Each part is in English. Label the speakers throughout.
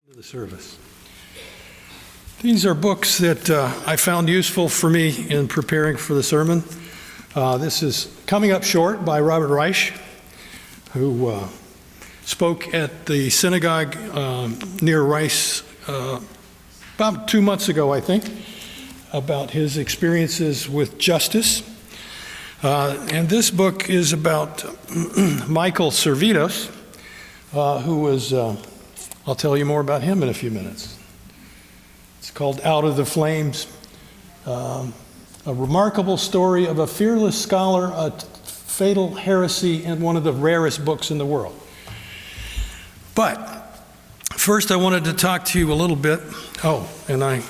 Speaker 1: The service. These are books that I found useful for me in preparing for the sermon. This is Coming Up Short by Robert Reich, who spoke at the synagogue near Rice about 2 months ago, I think, about his experiences with justice. And this book is about Michael Servetos, who was I'll tell you more about him in a few minutes. It's called Out of the Flames, a remarkable story of a fearless scholar, a fatal heresy, and one of the rarest books in the world. But first I wanted to talk to you a little bit. Oh, and I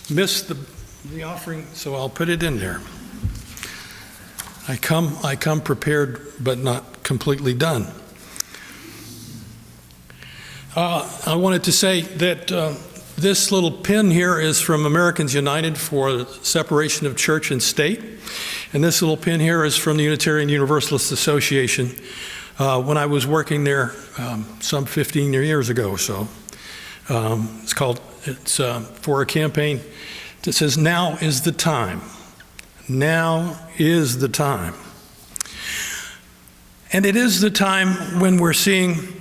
Speaker 1: missed the offering, so I'll put it in there. I come prepared, but not completely done. I wanted to say that this little pin here is from Americans United for the Separation of Church and State. And this little pin here is from the Unitarian Universalist Association when I was working there some 15 years ago or so. It's for a campaign that says, "Now is the time. Now is the time." And it is the time when we're seeing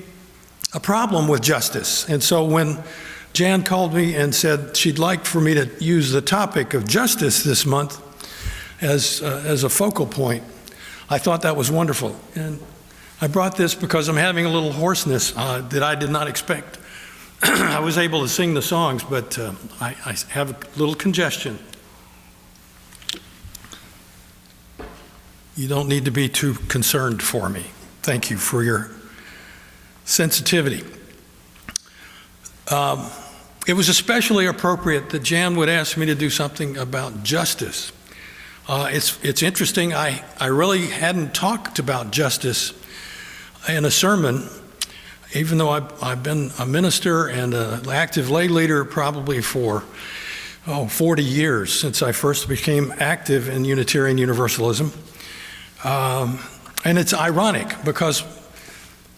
Speaker 1: a problem with justice. And so when Jan called me and said she'd like for me to use the topic of justice this month as a focal point, I thought that was wonderful. And I brought this because I'm having a little hoarseness that I did not expect. I was able to sing the songs, but I have a little congestion. You don't need to be too concerned for me. Thank you for your sensitivity. It was especially appropriate that Jan would ask me to do something about justice. It's interesting, I really hadn't talked about justice in a sermon, even though I've been a minister and an active lay leader probably for 40 years since I first became active in Unitarian Universalism. And it's ironic because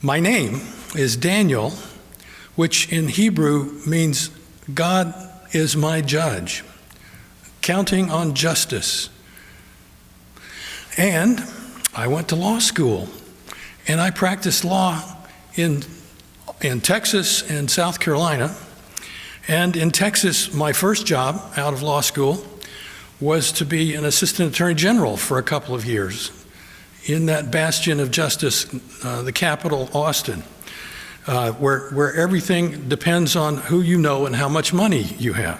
Speaker 1: my name is Daniel, which in Hebrew means God is my judge, counting on justice. And I went to law school, and I practiced law in Texas and South Carolina. And in Texas, my first job out of law school was to be an assistant attorney general for a couple of years in that bastion of justice, the capital, Austin. Where everything depends on who you know and how much money you have.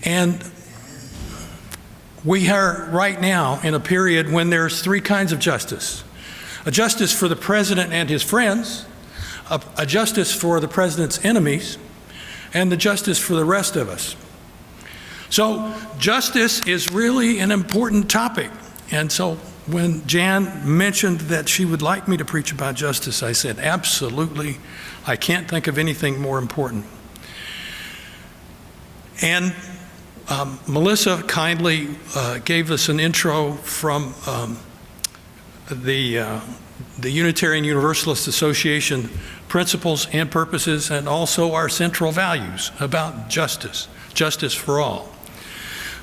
Speaker 1: And we are right now in a period when there's three kinds of justice. A justice for the president and his friends, a justice for the president's enemies, and the justice for the rest of us. So justice is really an important topic. And so when Jan mentioned that she would like me to preach about justice, I said, absolutely, I can't think of anything more important. And Melissa kindly gave us an intro from the Unitarian Universalist Association principles and purposes, and also our central values about justice for all.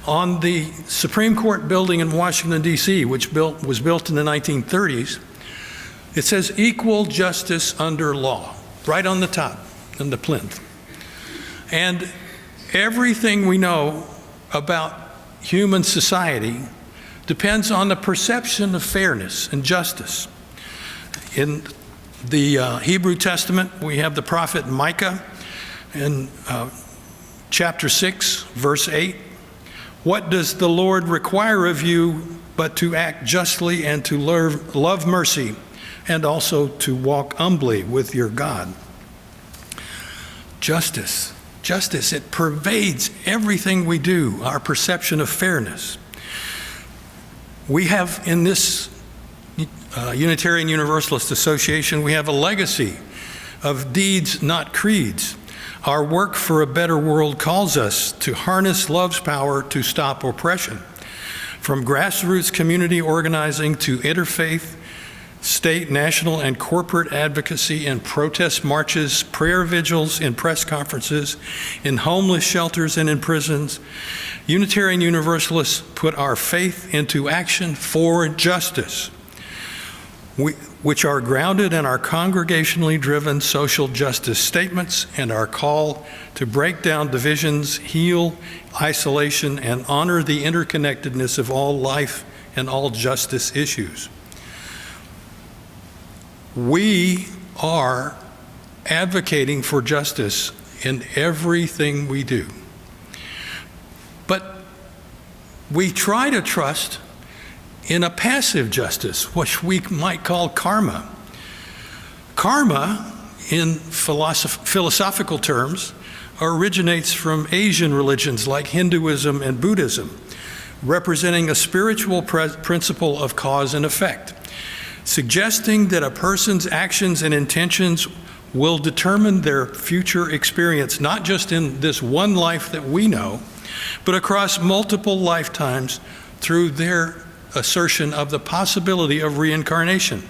Speaker 1: On the Supreme Court building in Washington, D.C., which was built in the 1930s, it says equal justice under law, right on the top, in the plinth. And everything we know about human society depends on the perception of fairness and justice. In the Hebrew Testament, we have the prophet Micah in chapter 6, verse 8. "What does the Lord require of you but to act justly and to love mercy, and also to walk humbly with your God?" Justice, it pervades everything we do, our perception of fairness. We have in this Unitarian Universalist Association, we have a legacy of deeds, not creeds. Our work for a better world calls us to harness love's power to stop oppression. From grassroots community organizing to interfaith state, national, and corporate advocacy in protest marches, prayer vigils, in press conferences, in homeless shelters, and in prisons. Unitarian Universalists put our faith into action for justice, which are grounded in our congregationally driven social justice statements and our call to break down divisions, heal isolation, and honor the interconnectedness of all life and all justice issues. We are advocating for justice in everything we do. But we try to trust in a passive justice, which we might call karma. Karma, in philosophical terms, originates from Asian religions like Hinduism and Buddhism, representing a spiritual principle of cause and effect, suggesting that a person's actions and intentions will determine their future experience, not just in this one life that we know, but across multiple lifetimes through their assertion of the possibility of reincarnation.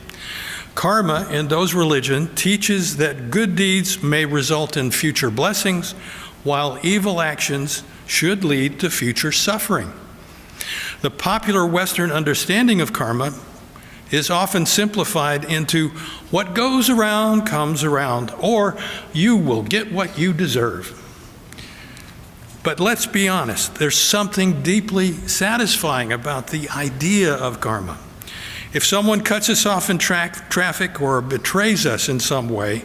Speaker 1: Karma in those religions teaches that good deeds may result in future blessings, while evil actions should lead to future suffering. The popular Western understanding of karma is often simplified into what goes around comes around, or you will get what you deserve. But let's be honest, there's something deeply satisfying about the idea of karma. If someone cuts us off in traffic or betrays us in some way,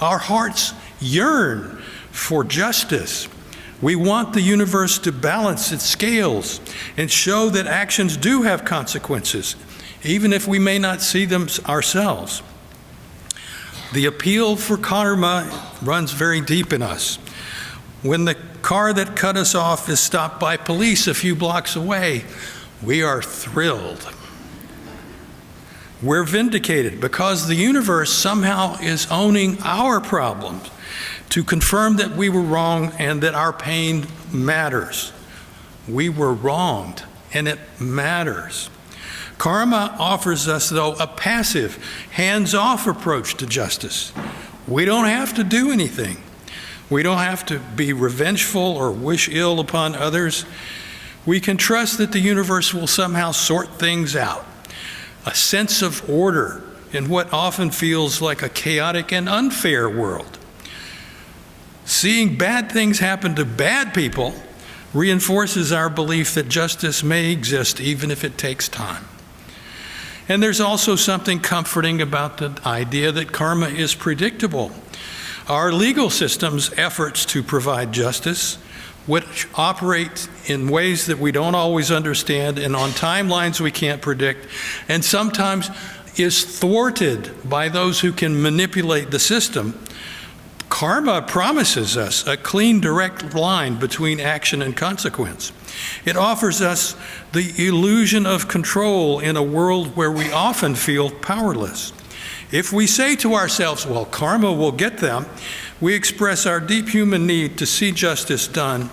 Speaker 1: our hearts yearn for justice. We want the universe to balance its scales and show that actions do have consequences, even if we may not see them ourselves. The appeal for karma runs very deep in us. When the car that cut us off is stopped by police a few blocks away, we are thrilled. We're vindicated because the universe somehow is owning our problems to confirm that we were wrong and that our pain matters. We were wronged, and it matters. Karma offers us, though, a passive, hands-off approach to justice. We don't have to do anything. We don't have to be revengeful or wish ill upon others. We can trust that the universe will somehow sort things out. A sense of order in what often feels like a chaotic and unfair world. Seeing bad things happen to bad people reinforces our belief that justice may exist even if it takes time. And there's also something comforting about the idea that karma is predictable. Our legal system's efforts to provide justice, which operate in ways that we don't always understand and on timelines we can't predict, and sometimes is thwarted by those who can manipulate the system. Karma promises us a clean, direct line between action and consequence. It offers us the illusion of control in a world where we often feel powerless. If we say to ourselves, well, karma will get them, we express our deep human need to see justice done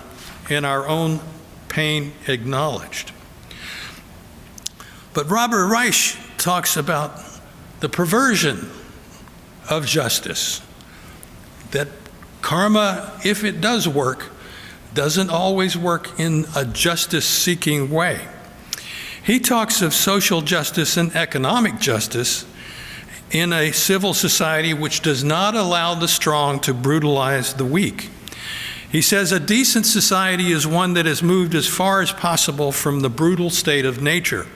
Speaker 1: and our own pain acknowledged. But Robert Reich talks about the perversion of justice, that karma, if it does work, doesn't always work in a justice-seeking way. He talks of social justice and economic justice in a civil society which does not allow the strong to brutalize the weak. He says a decent society is one that has moved as far as possible from the brutal state of nature,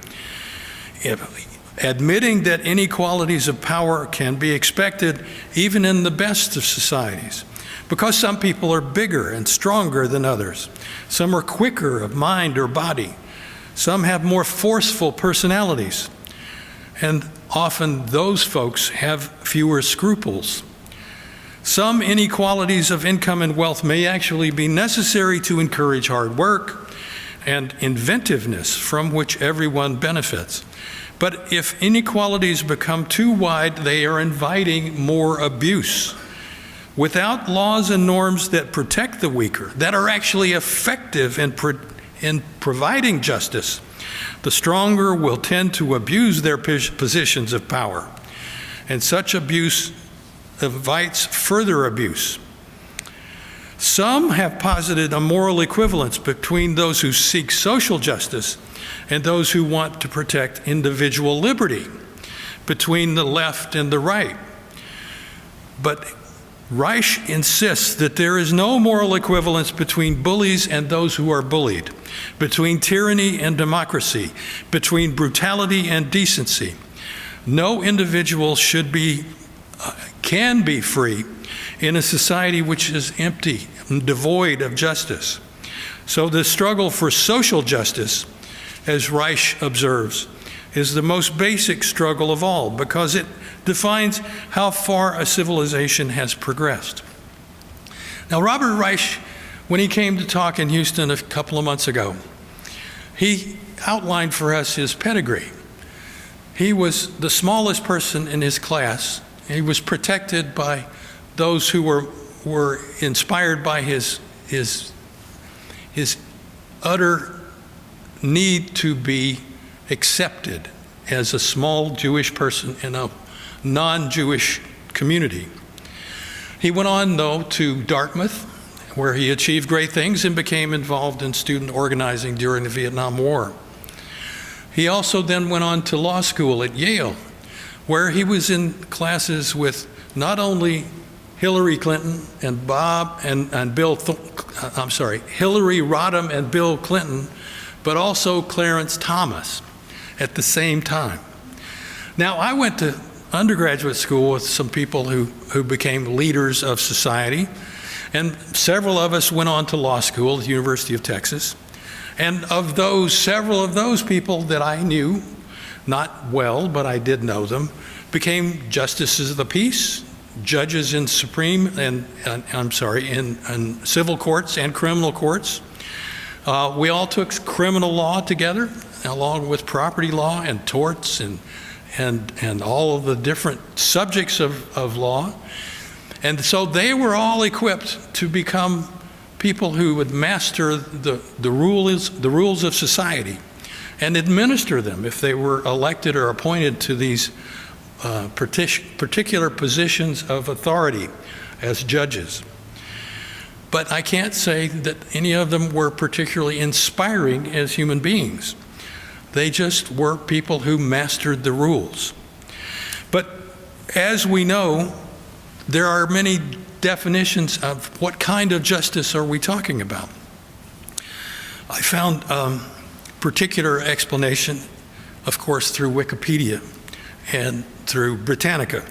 Speaker 1: admitting that inequalities of power can be expected even in the best of societies, because some people are bigger and stronger than others. Some are quicker of mind or body. Some have more forceful personalities. And often those folks have fewer scruples. Some inequalities of income and wealth may actually be necessary to encourage hard work and inventiveness from which everyone benefits. But if inequalities become too wide, they are inviting more abuse. Without laws and norms that protect the weaker, that are actually effective in providing justice, the stronger will tend to abuse their positions of power. and such abuse invites further abuse. Some have posited a moral equivalence between those who seek social justice and those who want to protect individual liberty, between the left and the right. But Reich insists that there is no moral equivalence between bullies and those who are bullied, between tyranny and democracy, between brutality and decency. No individual can be free in a society which is empty and devoid of justice. So the struggle for social justice, as Reich observes, is the most basic struggle of all, because it defines how far a civilization has progressed. Now, Robert Reich, when he came to talk in Houston a couple of months ago, he outlined for us his pedigree. He was the smallest person in his class. He was protected by those who were inspired by his utter need to be accepted as a small Jewish person in a non-Jewish community. He went on, though, to Dartmouth, where he achieved great things and became involved in student organizing during the Vietnam War. He also then went on to law school at Yale, where he was in classes with not only Hillary Clinton and Hillary Rodham and Bill Clinton, but also Clarence Thomas at the same time. Now, I went to undergraduate school with some people who became leaders of society, and several of us went on to law school at the University of Texas. And of those, several of those people that I knew, not well, but I did know them, became justices of the peace, judges in in civil courts and criminal courts. We all took criminal law together, along with property law and torts and all of the different subjects of law. And so they were all equipped to become people who would master the rules of society and administer them if they were elected or appointed to these particular positions of authority as judges. But I can't say that any of them were particularly inspiring as human beings. They just were people who mastered the rules. But as we know, there are many definitions of what kind of justice are we talking about. I found particular explanation, of course, through Wikipedia and through Britannica.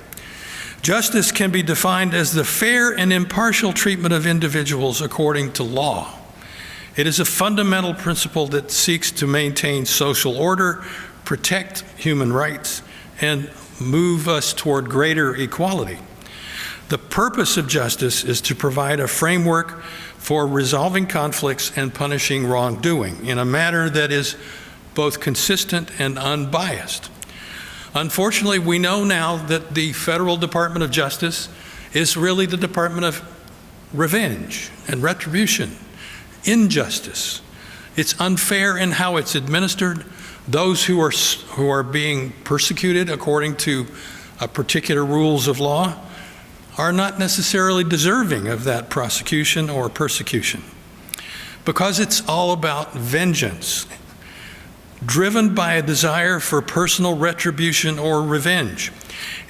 Speaker 1: Justice can be defined as the fair and impartial treatment of individuals according to law. It is a fundamental principle that seeks to maintain social order, protect human rights, and move us toward greater equality. The purpose of justice is to provide a framework for resolving conflicts and punishing wrongdoing in a manner that is both consistent and unbiased. Unfortunately, we know now that the Federal Department of Justice is really the Department of Revenge and Retribution, injustice. It's unfair in how it's administered. Those who are being persecuted according to particular rules of law are not necessarily deserving of that prosecution or persecution, because it's all about vengeance, driven by a desire for personal retribution or revenge.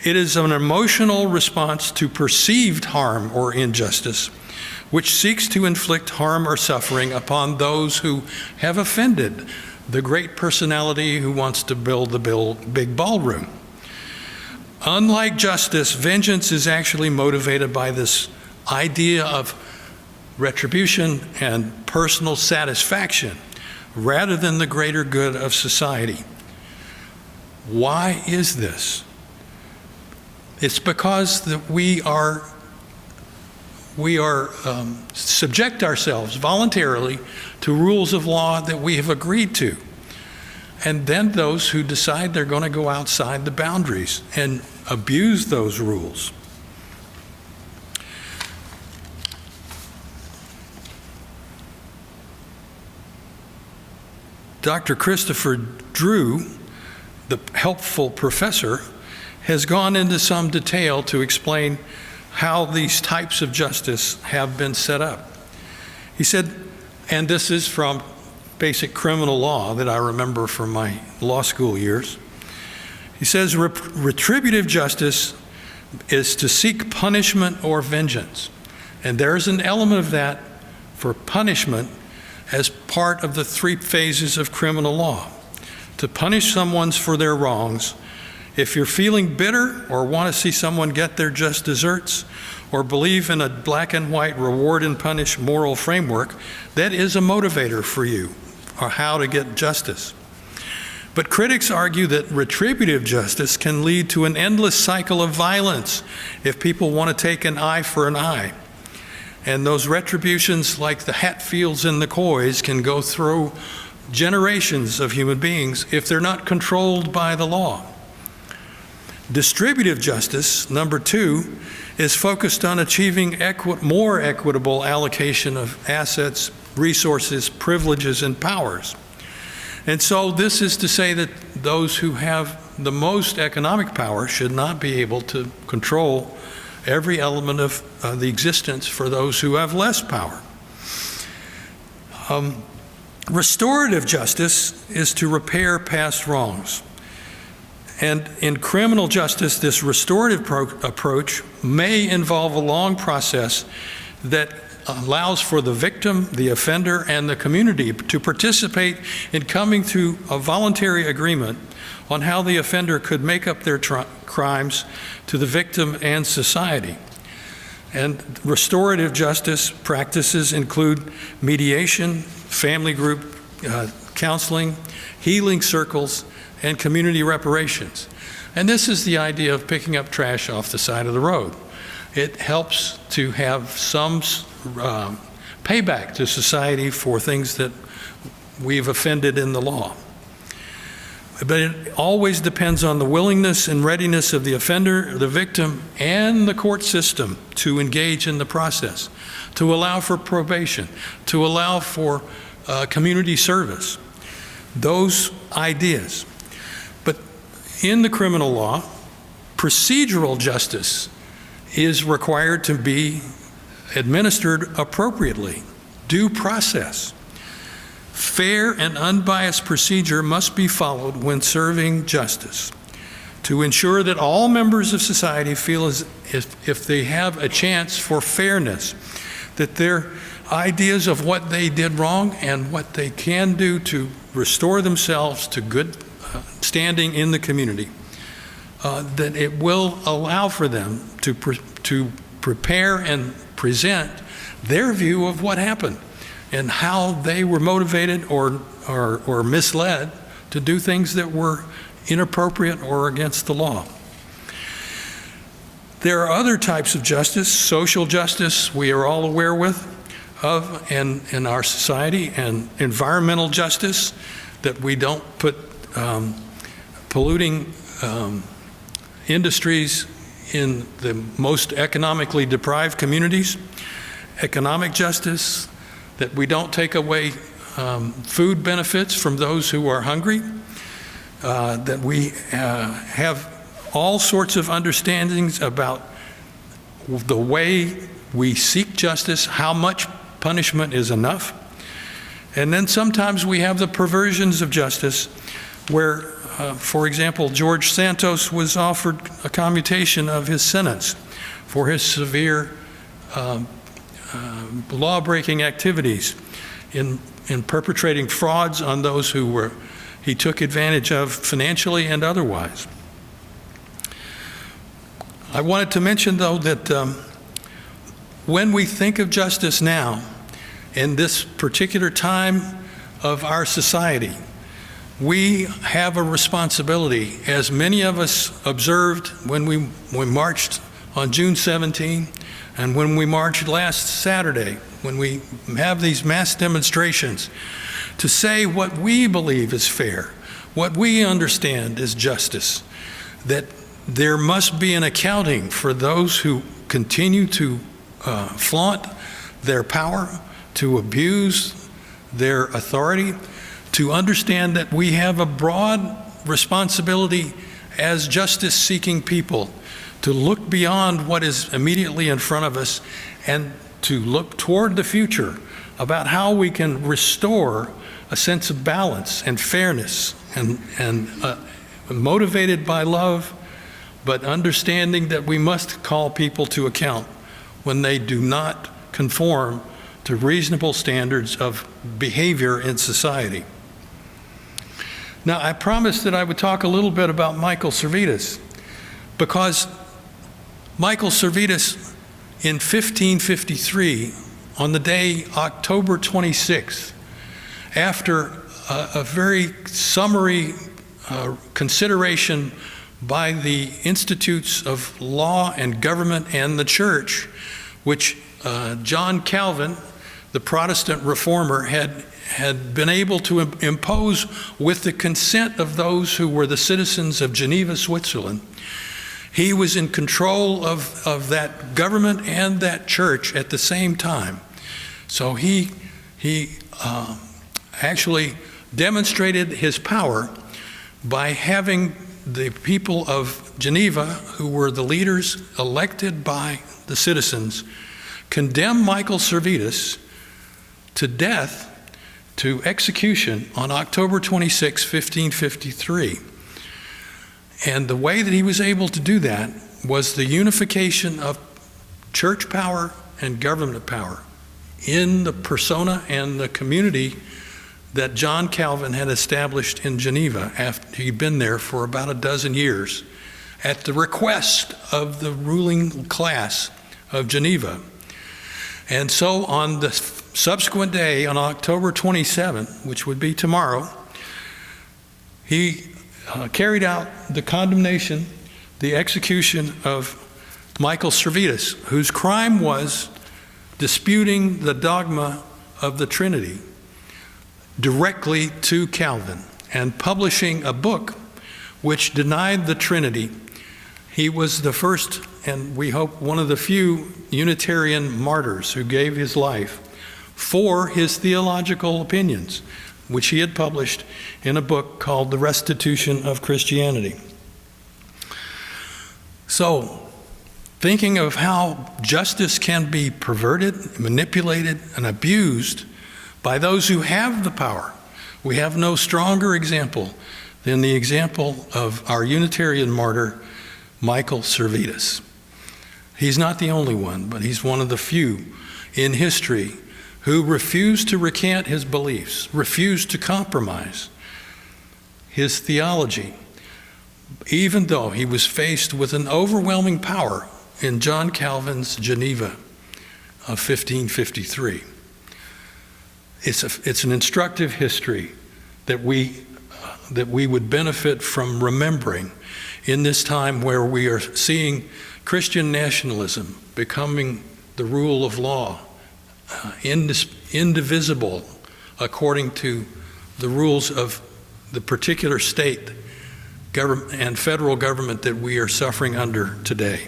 Speaker 1: It is an emotional response to perceived harm or injustice, which seeks to inflict harm or suffering upon those who have offended the great personality who wants to build the big ballroom. Unlike justice, vengeance is actually motivated by this idea of retribution and personal satisfaction, rather than the greater good of society. Why is this? It's because that we subject ourselves voluntarily to rules of law that we have agreed to. And then those who decide they're going to go outside the boundaries and abuse those rules. Dr. Christopher Drew, the helpful professor, has gone into some detail to explain how these types of justice have been set up. He said, and this is from basic criminal law that I remember from my law school years. He says, retributive justice is to seek punishment or vengeance. And there's an element of that for punishment as part of the 3 phases of criminal law. To punish someone for their wrongs. If you're feeling bitter or want to see someone get their just desserts or believe in a black and white reward and punish moral framework, that is a motivator for you or how to get justice. But critics argue that retributive justice can lead to an endless cycle of violence if people want to take an eye for an eye. And those retributions, like the Hatfields and the Coys, can go through generations of human beings if they're not controlled by the law. Distributive justice, number 2, is focused on achieving more equitable allocation of assets, resources, privileges, and powers. And so this is to say that those who have the most economic power should not be able to control every element of the existence for those who have less power. Restorative justice is to repair past wrongs. And in criminal justice, this restorative approach may involve a long process that allows for the victim, the offender, and the community to participate in coming to a voluntary agreement on how the offender could make up their crimes to the victim and society. And restorative justice practices include mediation, family group counseling, healing circles, and community reparations. And this is the idea of picking up trash off the side of the road. It helps to have some payback to society for things that we've offended in the law. But it always depends on the willingness and readiness of the offender, the victim, and the court system to engage in the process, to allow for probation, to allow for community service, those ideas. But in the criminal law, procedural justice is required to be administered appropriately, due process. Fair and unbiased procedure must be followed when serving justice to ensure that all members of society feel as if they have a chance for fairness, that their ideas of what they did wrong and what they can do to restore themselves to good standing in the community, that it will allow for them to prepare and present their view of what happened and how they were motivated or misled to do things that were inappropriate or against the law. There are other types of justice. Social justice we are all aware of in our society, and environmental justice, that we don't put polluting industries in the most economically deprived communities. Economic justice, that we don't take away food benefits from those who are hungry, that we have all sorts of understandings about the way we seek justice, how much punishment is enough. And then sometimes we have the perversions of justice where, for example, George Santos was offered a commutation of his sentence for his severe law-breaking activities in perpetrating frauds on those who he took advantage of financially and otherwise. I wanted to mention, though, that when we think of justice now, in this particular time of our society, we have a responsibility, as many of us observed when we marched on June 17, and when we marched last Saturday, when we have these mass demonstrations, to say what we believe is fair, what we understand is justice, that there must be an accounting for those who continue to flaunt their power, to abuse their authority, to understand that we have a broad responsibility as justice-seeking people, to look beyond what is immediately in front of us and to look toward the future about how we can restore a sense of balance and fairness and motivated by love, but understanding that we must call people to account when they do not conform to reasonable standards of behavior in society. Now, I promised that I would talk a little bit about Michael Servetus, because Michael Servetus in 1553, on the day October 26th, after a very summary consideration by the institutes of law and government and the church, which John Calvin, the Protestant reformer, had been able to impose with the consent of those who were the citizens of Geneva, Switzerland. He was in control of that government and that church at the same time. So he actually demonstrated his power by having the people of Geneva, who were the leaders elected by the citizens, condemn Michael Servetus to death, to execution on October 26, 1553. And the way that he was able to do that was the unification of church power and government power in the persona and the community that John Calvin had established in Geneva after he'd been there for about a dozen years at the request of the ruling class of Geneva. And so on the subsequent day, on October 27, which would be tomorrow, he carried out the condemnation, the execution of Michael Servetus, whose crime was disputing the dogma of the Trinity directly to Calvin and publishing a book which denied the Trinity. He was the first, and we hope one of the few, Unitarian martyrs who gave his life for his theological opinions, which he had published in a book called The Restitution of Christianity. So, thinking of how justice can be perverted, manipulated, and abused by those who have the power, we have no stronger example than the example of our Unitarian martyr, Michael Servetus. He's not the only one, but he's one of the few in history who refused to recant his beliefs, refused to compromise his theology, even though he was faced with an overwhelming power in John Calvin's Geneva of 1553. It's an instructive history that we would benefit from remembering in this time where we are seeing Christian nationalism becoming the rule of law, indivisible according to the rules of the particular state government and federal government that we are suffering under today.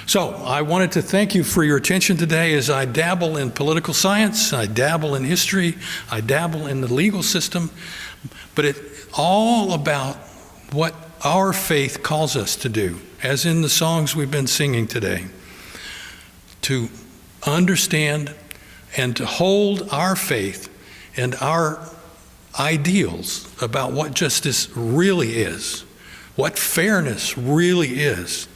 Speaker 1: So I wanted to thank you for your attention today as I dabble in political science, I dabble in history, I dabble in the legal system, but it's all about what our faith calls us to do, as in the songs we've been singing today, to understand and to hold our faith and our ideals about what justice really is, what fairness really is,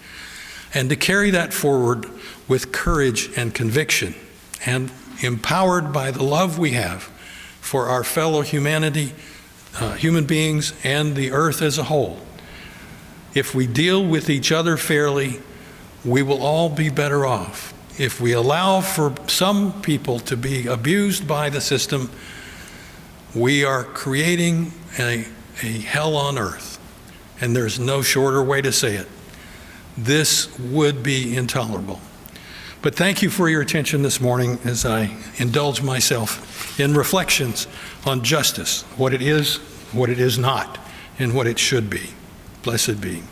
Speaker 1: and to carry that forward with courage and conviction, and empowered by the love we have for our fellow humanity, human beings, and the earth as a whole. If we deal with each other fairly, we will all be better off. If we allow for some people to be abused by the system, we are creating a hell on earth, and there's no shorter way to say it. This would be intolerable. But thank you for your attention this morning as I indulge myself in reflections on justice, what it is not, and what it should be. Blessed be.